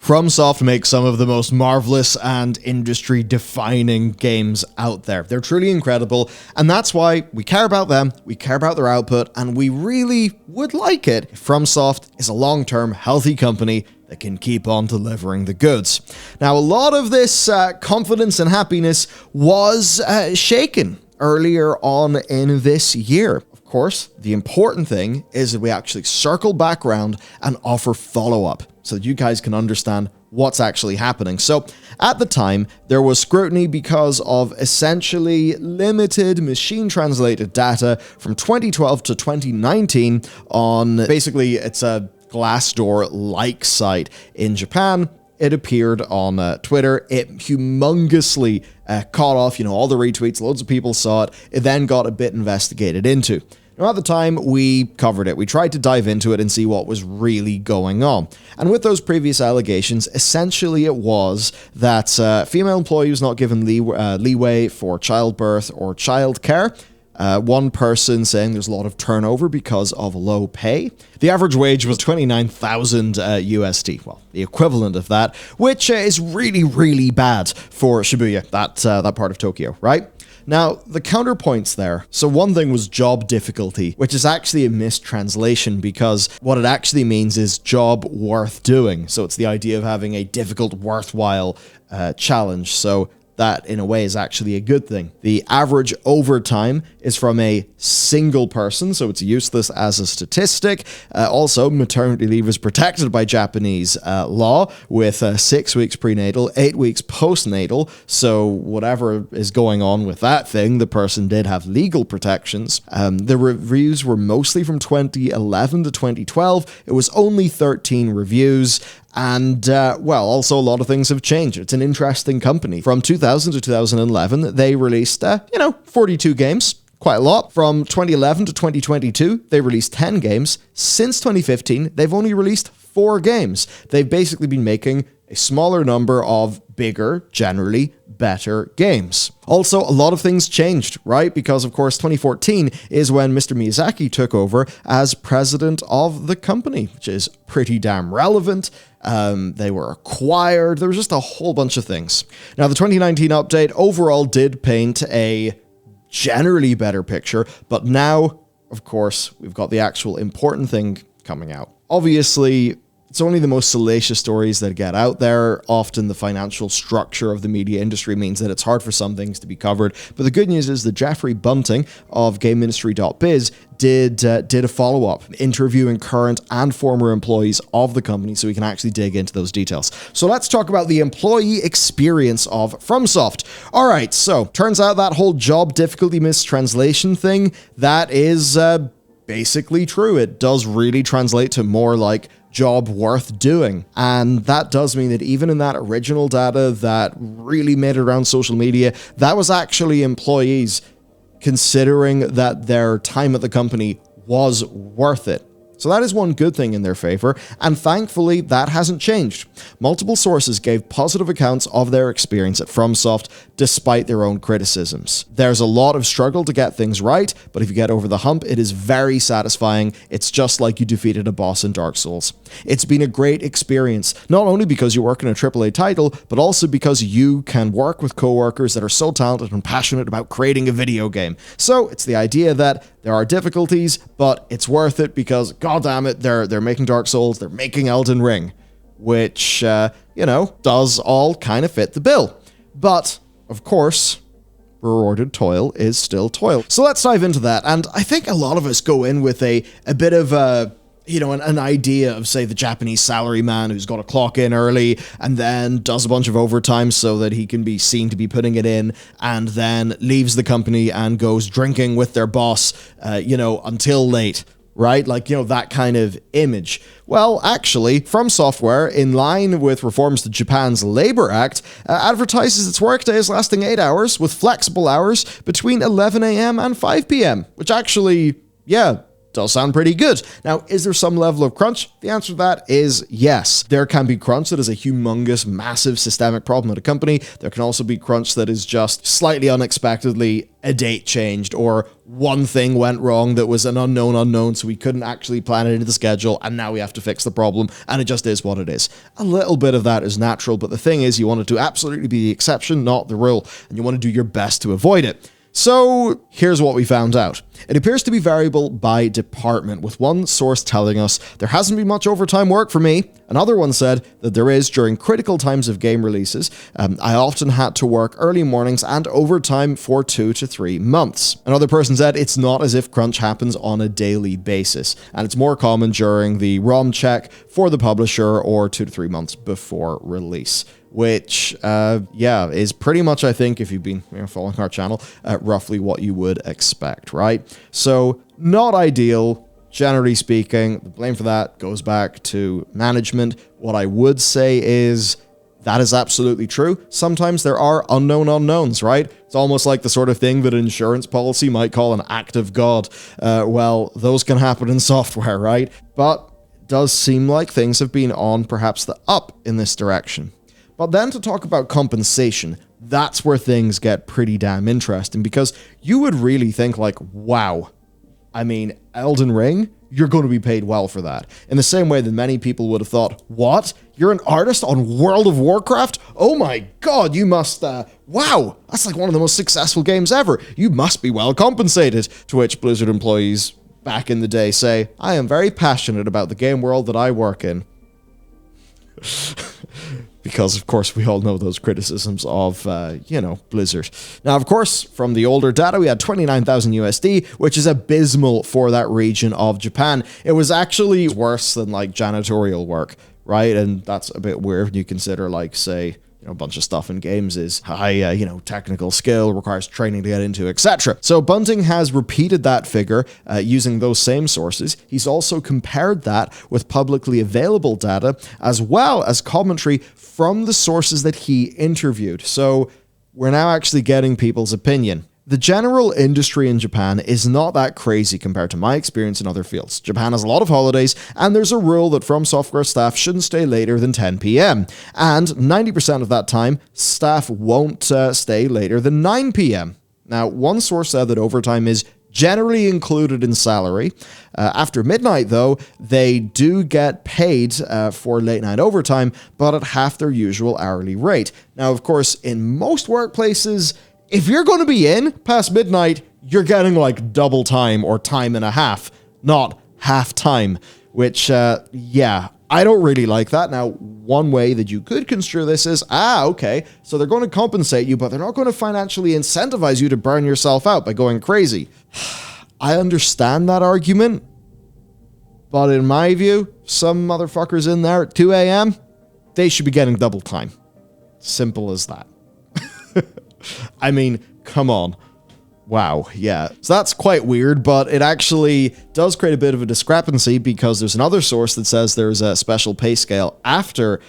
FromSoft makes some of the most marvelous and industry-defining games out there. They're truly incredible, and that's why we care about them, we care about their output, and we really would like it if FromSoft is a long-term, healthy company that can keep on delivering the goods. Now, a lot of this confidence and happiness was shaken earlier on in this year. Of course, the important thing is that we actually circle back around and offer follow-up, so that you guys can understand what's actually happening. So at the time, there was scrutiny because of essentially limited machine-translated data from 2012 to 2019 on, basically, it's a Glassdoor-like site in Japan. It appeared on Twitter. It humongously caught off, all the retweets, loads of people saw it. It then got a bit investigated into. Now, at the time, we covered it. We tried to dive into it and see what was really going on. And with those previous allegations, essentially it was that female employee was not given leeway for childbirth or childcare. One person saying there's a lot of turnover because of low pay. The average wage was 29,000 USD, well, the equivalent of that, which is really, really bad for Shibuya, that part of Tokyo, right? Now, the counterpoints there. So one thing was job difficulty, which is actually a mistranslation because what it actually means is job worth doing. So it's the idea of having a difficult, worthwhile challenge. So that, in a way, is actually a good thing. The average overtime is from a single person, so it's useless as a statistic. Also, maternity leave is protected by Japanese law with 6 weeks prenatal, 8 weeks postnatal, so whatever is going on with that thing, the person did have legal protections. The reviews were mostly from 2011 to 2012. It was only 13 reviews. And, well, also a lot of things have changed. It's an interesting company. From 2000 to 2011, they released, 42 games. Quite a lot. From 2011 to 2022, they released 10 games. Since 2015, they've only released 4 games. They've basically been making a smaller number of bigger, generally better games. Also, a lot of things changed, right? Because, of course, 2014 is when Mr. Miyazaki took over as president of the company, which is pretty damn relevant. They were acquired. There was just a whole bunch of things. Now, the 2019 update overall did paint a generally better picture, but now, of course, we've got the actual important thing coming out. Obviously, it's only the most salacious stories that get out there. Often the financial structure of the media industry means that it's hard for some things to be covered. But the good news is that Jeffrey Bunting of GameMinistry.biz did a follow-up, interviewing current and former employees of the company so we can actually dig into those details. So let's talk about the employee experience of FromSoft. All right, so turns out that whole job difficulty mistranslation thing, that is basically true. It does really translate to more like job worth doing. And that does mean that even in that original data that really made it around social media, that was actually employees considering that their time at the company was worth it. So that is one good thing in their favor, and thankfully that hasn't changed. Multiple sources gave positive accounts of their experience at FromSoft despite their own criticisms. There's a lot of struggle to get things right, but if you get over the hump, it is very satisfying. It's just like you defeated a boss in Dark Souls. It's been a great experience, not only because you work in a AAA title, but also because you can work with coworkers that are so talented and passionate about creating a video game. So it's the idea that there are difficulties, but it's worth it because, god damn it, they're making Dark Souls, they're making Elden Ring, which, does all kind of fit the bill. But, of course, rewarded toil is still toil. So let's dive into that. And I think a lot of us go in with a bit of an idea of, say, the Japanese salaryman who's got to clock in early and then does a bunch of overtime so that he can be seen to be putting it in and then leaves the company and goes drinking with their boss, until late, right? Like, that kind of image. Well, actually, From Software, in line with reforms to Japan's Labor Act, advertises its workday as lasting 8 hours with flexible hours between 11 a.m. and 5 p.m., which actually, does sound pretty good. Now, is there some level of crunch? The answer to that is yes. There can be crunch that is a humongous, massive systemic problem at a company. There can also be crunch that is just slightly unexpectedly a date changed, or one thing went wrong that was an unknown, so we couldn't actually plan it into the schedule, and now we have to fix the problem, and it just is what it is. A little bit of that is natural, but the thing is, you want it to absolutely be the exception, not the rule, and you want to do your best to avoid it. So here's what we found out. It appears to be variable by department, with one source telling us there hasn't been much overtime work for me. Another one said that there is during critical times of game releases. I often had to work early mornings and overtime for 2 to 3 months. Another person said it's not as if crunch happens on a daily basis, and it's more common during the ROM check for the publisher or 2 to 3 months before release. Which, is pretty much, I think, if you've been following our channel, roughly what you would expect, right? So, not ideal, generally speaking. The blame for that goes back to management. What I would say is that is absolutely true. Sometimes there are unknown unknowns, right? It's almost like the sort of thing that an insurance policy might call an act of God. Well, those can happen in software, right? But it does seem like things have been on perhaps the up in this direction. But then to talk about compensation, that's where things get pretty damn interesting, because you would really think like, wow, I mean, Elden Ring, you're going to be paid well for that. In the same way that many people would have thought, what? You're an artist on World of Warcraft? Oh my god, you must, wow, that's like one of the most successful games ever. You must be well compensated. To which Blizzard employees back in the day say, I am very passionate about the game world that I work in. Because, of course, we all know those criticisms of, Blizzard. Now, of course, from the older data, we had 29,000 USD, which is abysmal for that region of Japan. It was actually worse than, like, janitorial work, right? And that's a bit weird when you consider, like, say, a bunch of stuff in games is high, technical skill, requires training to get into, etc. So Bunting has repeated that figure using those same sources. He's also compared that with publicly available data, as well as commentary from the sources that he interviewed. So we're now actually getting people's opinion. The general industry in Japan is not that crazy compared to my experience in other fields. Japan has a lot of holidays, and there's a rule that From Software staff shouldn't stay later than 10 p.m. And 90% of that time, staff won't stay later than 9 p.m. Now, one source said that overtime is generally included in salary. After midnight, though, they do get paid for late night overtime, but at half their usual hourly rate. Now, of course, in most workplaces, if you're going to be in past midnight, you're getting like double time or time and a half, not half time, which, I don't really like that. Now, one way that you could construe this is, okay, so they're going to compensate you, but they're not going to financially incentivize you to burn yourself out by going crazy. I understand that argument, but in my view, some motherfuckers in there at 2 a.m., they should be getting double time. Simple as that. I mean, come on. Wow, yeah. So that's quite weird, but it actually does create a bit of a discrepancy, because there's another source that says there's a special pay scale after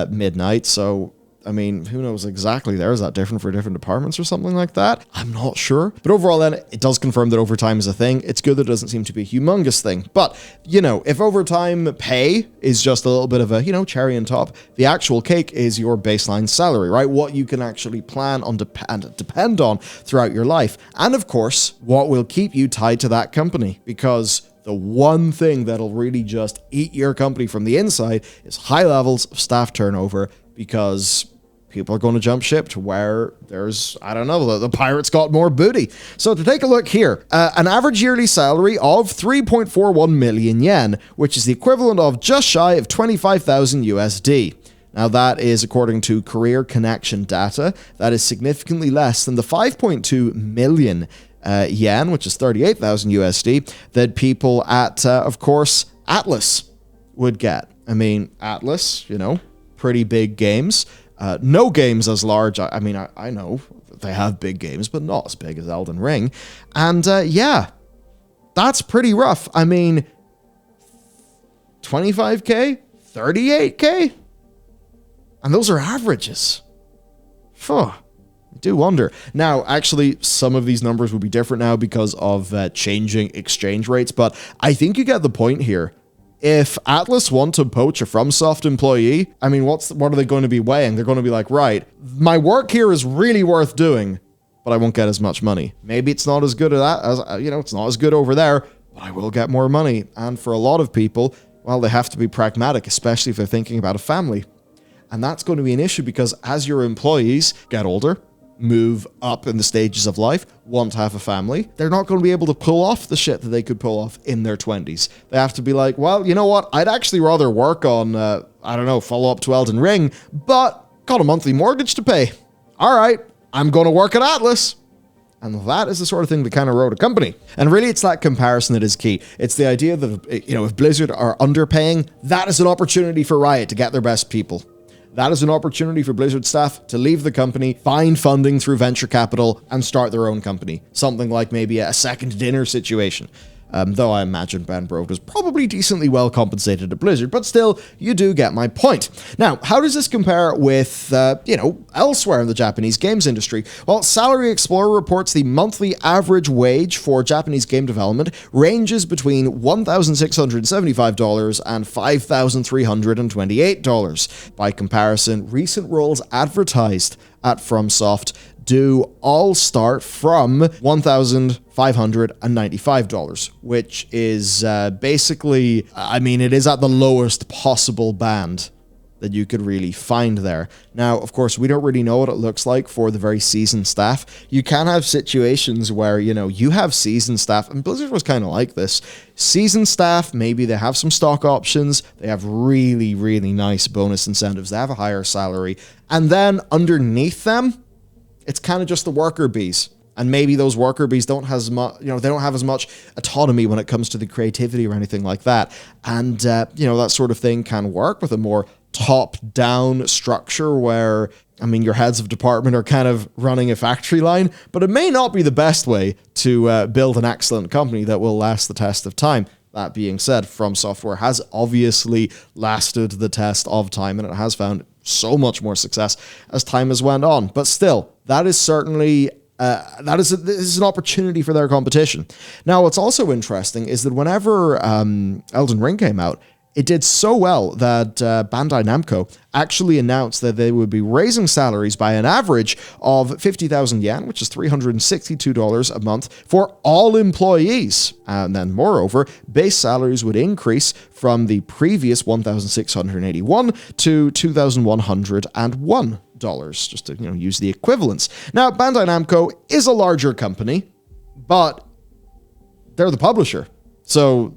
midnight. So, I mean, who knows exactly there? Is that different for different departments or something like that? I'm not sure. But overall then, it does confirm that overtime is a thing. It's good that it doesn't seem to be a humongous thing. But, if overtime pay is just a little bit of a, cherry on top, the actual cake is your baseline salary, right? What you can actually plan on and depend on throughout your life. And of course, what will keep you tied to that company. Because the one thing that'll really just eat your company from the inside is high levels of staff turnover, because people are going to jump ship to where there's, the pirates got more booty. So to take a look here, an average yearly salary of 3.41 million yen, which is the equivalent of just shy of 25,000 USD. Now that is according to Career Connection data. That is significantly less than the 5.2 million yen, which is 38,000 USD, that people at, of course, Atlas would get. I mean, Atlas, pretty big games. No games as large. I mean, I know they have big games, but not as big as Elden Ring. And that's pretty rough. I mean, 25K, 38K, and those are averages. I do wonder. Now, actually, some of these numbers will be different now because of changing exchange rates, but I think you get the point here. If Atlas want to poach a FromSoft employee, I mean, what are they going to be weighing? They're going to be like, right, my work here is really worth doing, but I won't get as much money. Maybe it's not as good at that as, it's not as good over there, but I will get more money. And for a lot of people, well, they have to be pragmatic, especially if they're thinking about a family. And that's going to be an issue because as your employees get older, move up in the stages of life, want to have a family, they're not going to be able to pull off the shit that they could pull off in their 20s. They have to be like, well, you know what? I'd actually rather work on, follow up to Elden Ring, but got a monthly mortgage to pay. All right, I'm going to work at Atlas. And that is the sort of thing that kind of wrote a company. And really, it's that comparison that is key. It's the idea that, if Blizzard are underpaying, that is an opportunity for Riot to get their best people. That is an opportunity for Blizzard staff to leave the company, find funding through venture capital, and start their own company. Something like maybe a second dinner situation. Though I imagine Ben Brode was probably decently well compensated at Blizzard, but still, you do get my point. Now, how does this compare with, elsewhere in the Japanese games industry? Well, Salary Explorer reports the monthly average wage for Japanese game development ranges between $1,675 and $5,328. By comparison, recent roles advertised at FromSoft do all start from $1,595, which is basically, it is at the lowest possible band that you could really find there. Now, of course, we don't really know what it looks like for the very seasoned staff. You can have situations where, you have seasoned staff, and Blizzard was kind of like this. Seasoned staff, maybe they have some stock options, they have really, really nice bonus incentives, they have a higher salary, and then underneath them, it's kind of just the worker bees. And maybe those worker bees don't have as much, they don't have as much autonomy when it comes to the creativity or anything like that. And, that sort of thing can work with a more top-down structure where, your heads of department are kind of running a factory line, but it may not be the best way to build an excellent company that will last the test of time. That being said, From Software has obviously lasted the test of time, and it has found so much more success as time has went on. But still, that is certainly this is an opportunity for their competition. Now, what's also interesting is that whenever Elden Ring came out, it did so well that Bandai Namco actually announced that they would be raising salaries by an average of 50,000 yen, which is $362 a month, for all employees. And then, moreover, base salaries would increase from the previous $1,681 to $2,101, just to use the equivalents. Now, Bandai Namco is a larger company, but they're the publisher, so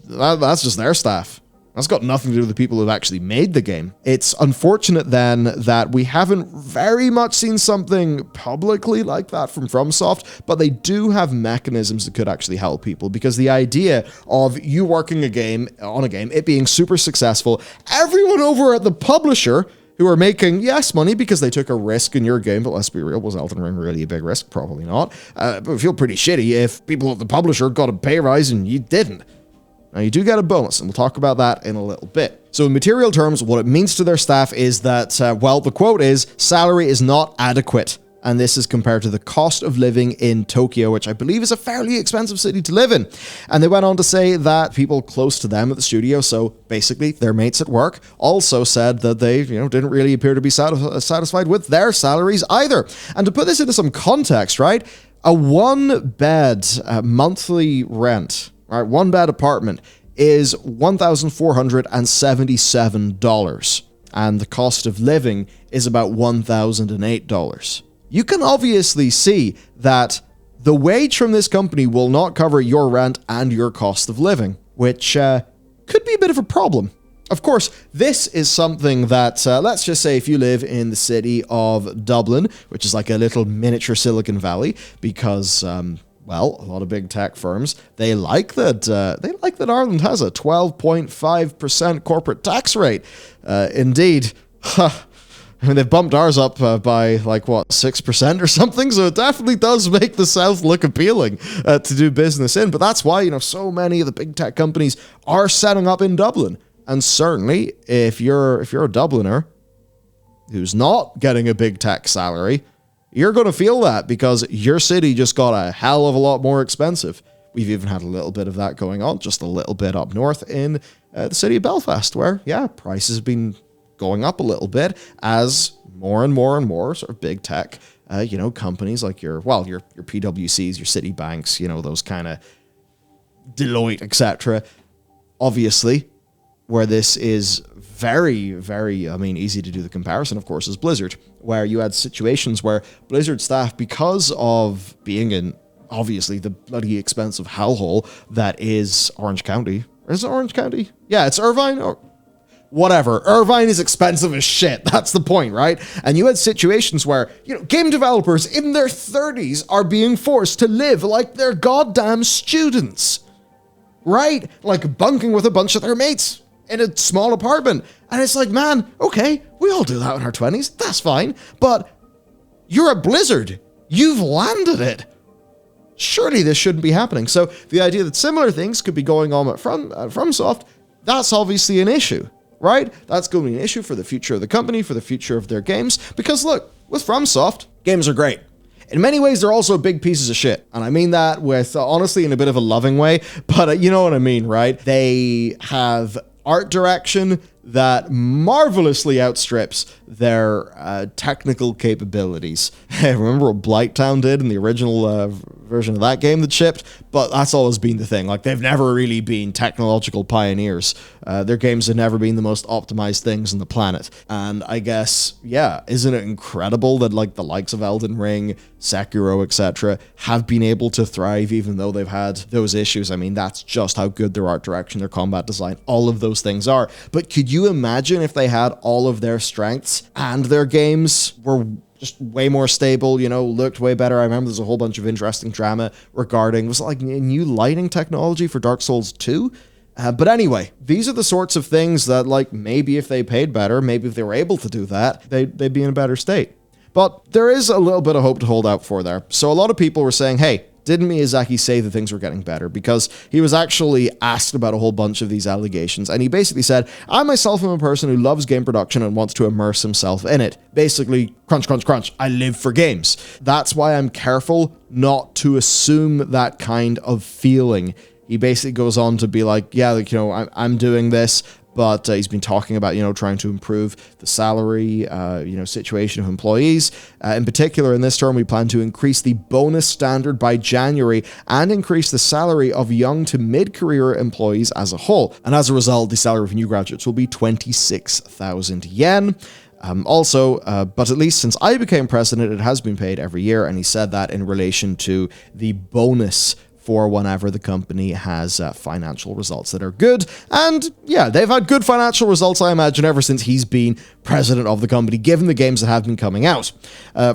that's just their staff. That's got nothing to do with the people who've actually made the game. It's unfortunate then that we haven't very much seen something publicly like that from FromSoft, but they do have mechanisms that could actually help people, because the idea of you working on a game, it being super successful, everyone over at the publisher who are making, yes, money because they took a risk in your game, but let's be real, was Elden Ring really a big risk? Probably not. But it would feel pretty shitty if people at the publisher got a pay rise and you didn't. Now, you do get a bonus, and we'll talk about that in a little bit. So in material terms, what it means to their staff is that, the quote is, salary is not adequate. And this is compared to the cost of living in Tokyo, which I believe is a fairly expensive city to live in. And they went on to say that people close to them at the studio, so basically their mates at work, also said that they, didn't really appear to be satisfied with their salaries either. And to put this into some context, right, a one-bed monthly rent, right, one-bed apartment is $1,477, and the cost of living is about $1,008. You can obviously see that the wage from this company will not cover your rent and your cost of living, which could be a bit of a problem. Of course, this is something that, let's just say if you live in the city of Dublin, which is like a little miniature Silicon Valley, because a lot of big tech firms, they like that Ireland has a 12.5% corporate tax rate. Indeed. They've bumped ours up by 6% or something, so it definitely does make the South look appealing to do business in. But that's why, so many of the big tech companies are setting up in Dublin. And certainly, if you're a Dubliner who's not getting a big tech salary, you're going to feel that because your city just got a hell of a lot more expensive. We've even had a little bit of that going on, just a little bit up north in the city of Belfast, where, yeah, prices have been going up a little bit as more and more and more sort of big tech, companies like your PwCs, your Citibanks, those kind of Deloitte, etc. Obviously, where this is very, very, easy to do the comparison, of course, is Blizzard, where you had situations where Blizzard staff, because of being in, obviously, the bloody expensive hellhole that is Orange County. Is it Orange County? Yeah, it's Irvine, or whatever. Irvine is expensive as shit. That's the point, right? And you had situations where, game developers in their 30s are being forced to live like they're goddamn students, right? Like bunking with a bunch of their mates in a small apartment. And it's like, man, okay, we all do that in our 20s. That's fine. But you're a Blizzard. You've landed it. Surely this shouldn't be happening. So the idea that similar things could be going on at FromSoft, that's obviously an issue, right? That's going to be an issue for the future of the company, for the future of their games. Because look, with FromSoft, games are great. In many ways, they're also big pieces of shit. And I mean that with, honestly, in a bit of a loving way. But you know what I mean, right? They have art direction that marvelously outstrips their technical capabilities. Remember what Blighttown did in the original version of that game that shipped? But that's always been the thing. Like, they've never really been technological pioneers. Their games have never been the most optimized things on the planet. And I guess, yeah, isn't it incredible that, like, the likes of Elden Ring, Sekiro, etc., have been able to thrive even though they've had those issues? I mean, that's just how good their art direction, their combat design, all of those things are. But could you imagine if they had all of their strengths and their games were just way more stable, looked way better? I remember there's a whole bunch of interesting drama regarding, was it like new lighting technology for Dark Souls 2? But anyway, these are the sorts of things that, like, maybe if they paid better, maybe if they were able to do that, they'd be in a better state. But there is a little bit of hope to hold out for there. So a lot of people were saying, hey, didn't Miyazaki say that things were getting better? Because he was actually asked about a whole bunch of these allegations, and he basically said, I myself am a person who loves game production and wants to immerse himself in it. Basically, crunch, crunch, crunch. I live for games. That's why I'm careful not to assume that kind of feeling. He basically goes on to be like, yeah, like, I'm doing this, but he's been talking about, trying to improve the salary, situation of employees. In particular, in this term, we plan to increase the bonus standard by January and increase the salary of young to mid-career employees as a whole. And as a result, the salary of new graduates will be 26,000 yen. But at least since I became president, it has been paid every year. And he said that in relation to the bonus for whenever the company has financial results that are good. And yeah, they've had good financial results, I imagine, ever since he's been president of the company, given the games that have been coming out.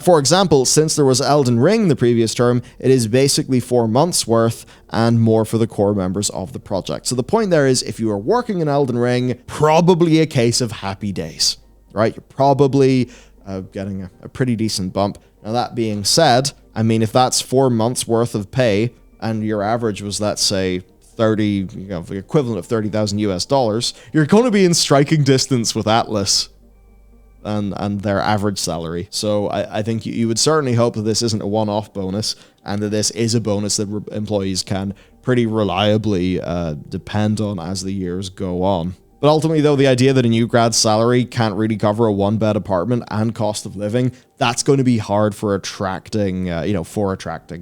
For example, since there was Elden Ring the previous term, it is basically 4 months worth and more for the core members of the project. So the point there is, if you are working in Elden Ring, probably a case of happy days, right? You're probably getting a pretty decent bump. Now, that being said, I mean, if that's 4 months worth of pay, and your average was, let's say, 30, the equivalent of $30,000 US, you're going to be in striking distance with Atlas and their average salary. So I think you would certainly hope that this isn't a one-off bonus, and that this is a bonus that employees can pretty reliably depend on as the years go on. But ultimately, though, the idea that a new grad's salary can't really cover a one-bed apartment and cost of living, that's going to be hard for attracting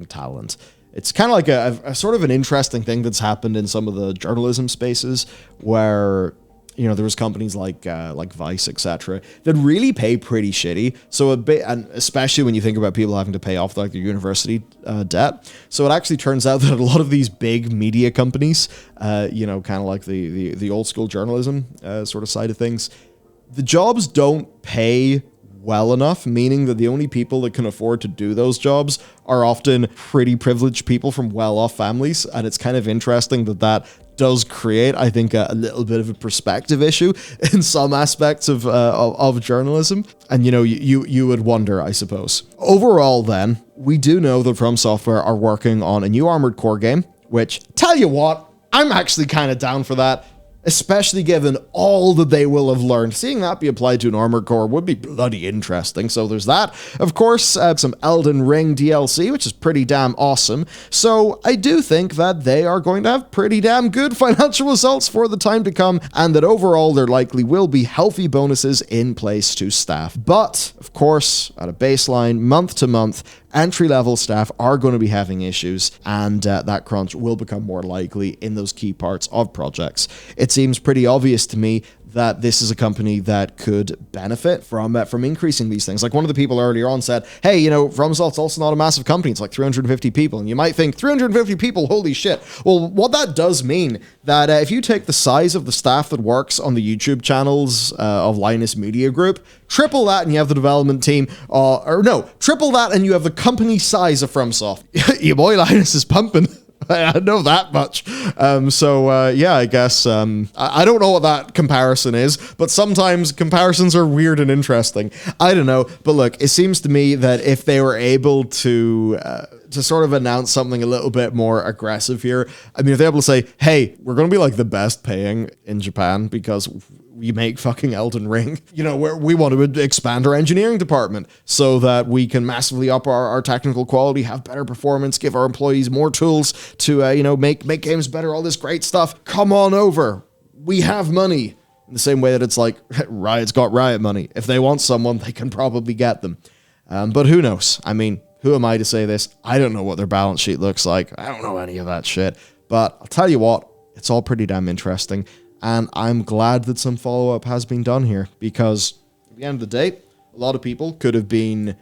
talent. It's kind of like a sort of an interesting thing that's happened in some of the journalism spaces where, there was companies like Vice, etc., that really pay pretty shitty. So and especially when you think about people having to pay off like their university debt. So it actually turns out that a lot of these big media companies, kind of like the old school journalism sort of side of things, the jobs don't pay well enough, meaning that the only people that can afford to do those jobs are often pretty privileged people from well-off families. And it's kind of interesting that does create, I think, a little bit of a perspective issue in some aspects of journalism. And, you would wonder, I suppose. Overall, then, we do know that From Software are working on a new Armored Core game, which, tell you what, I'm actually kind of down for that. especially given all that they will have learned. Seeing that be applied to an Armored Core would be bloody interesting. So there's that. Of course, some Elden Ring DLC, which is pretty damn awesome. So I do think that they are going to have pretty damn good financial results for the time to come, and that overall there likely will be healthy bonuses in place to staff. But, of course, at a baseline, month to month, entry-level staff are going to be having issues, and that crunch will become more likely in those key parts of projects. It seems pretty obvious to me that this is a company that could benefit from increasing these things. Like one of the people earlier on said, hey, you know, FromSoft's also not a massive company. It's like 350 people. And you might think 350 people, holy shit. Well, what that does mean that if you take the size of the staff that works on the YouTube channels of Linus Media Group, triple that and you have the development team, triple that and you have the company size of FromSoft. Your boy Linus is pumping. I know that much. Yeah, I guess I don't know what that comparison is, but sometimes comparisons are weird and interesting. I don't know, but look, it seems to me that if they were able to sort of announce something a little bit more aggressive here, I mean, if they're able to say, hey, we're going to be like the best paying in Japan because we make fucking Elden Ring. You know, we want to expand our engineering department so that we can massively up our technical quality, have better performance, give our employees more tools to, make games better, all this great stuff. Come on over. We have money. In the same way that it's like, Riot's got Riot money. If they want someone, they can probably get them. But who knows? I mean, who am I to say this? I don't know what their balance sheet looks like. I don't know any of that shit. But I'll tell you what, it's all pretty damn interesting. And I'm glad that some follow-up has been done here, because at the end of the day, a lot of people could have been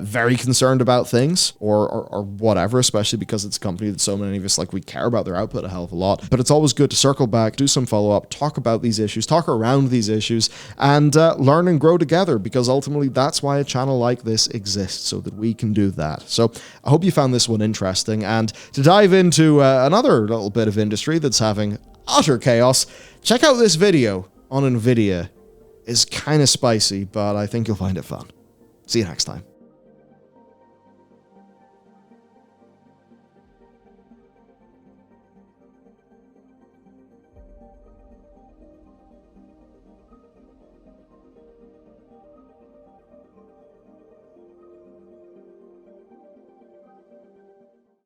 very concerned about things or whatever, especially because it's a company that so many of us, like, we care about their output a hell of a lot. But it's always good to circle back, do some follow-up, talk about these issues, talk around these issues, and learn and grow together, because ultimately that's why a channel like this exists, so that we can do that. So I hope you found this one interesting. And to dive into another little bit of industry that's having utter chaos, check out this video on NVIDIA. It's kind of spicy, but I think you'll find it fun. See you next time.